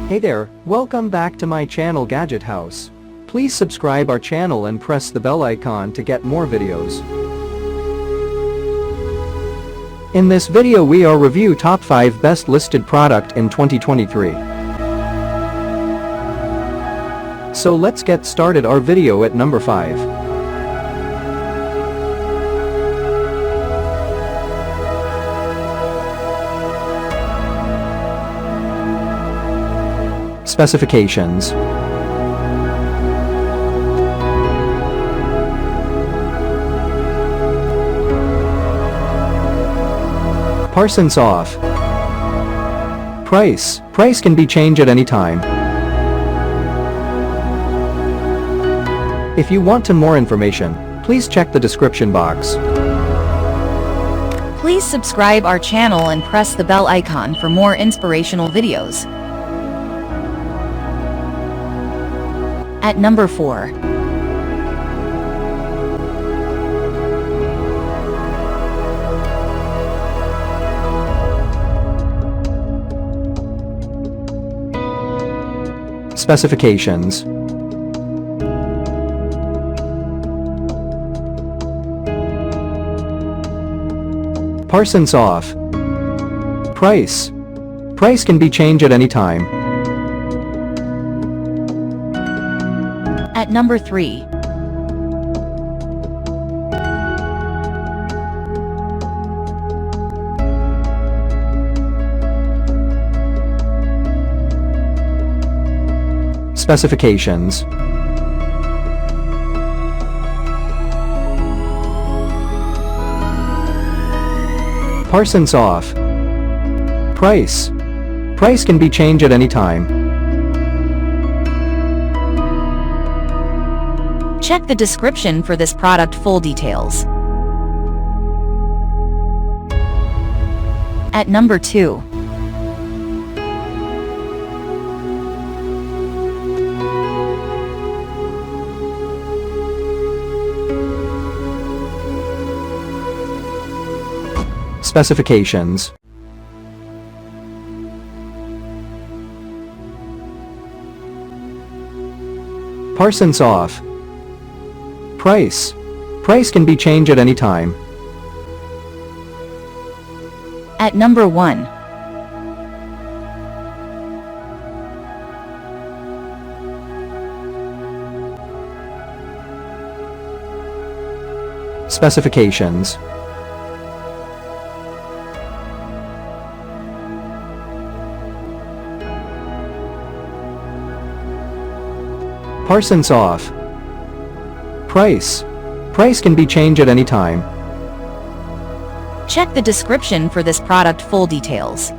Hey there, welcome back to my channel Gadget House. Please subscribe our channel and press the bell icon to get more videos. In this video we are review top 5 best listed product in 2023. So let's get started our video at number 5. Specifications. Parsons off. Price can be changed at any time. If you want to more information, please check the description box. Please subscribe our channel and press the bell icon for more inspirational videos. At number 4. Specifications. Parsons off. Price can be changed at any time. At number 3. Specifications. Parsons off. Price can be changed at any time. Check the description for this product full details. At number 2. Specifications. Parsons off. Price can be changed at any time. At number 1. Specifications. Parsons off. Price can be changed at any time. Check the description for this product full details.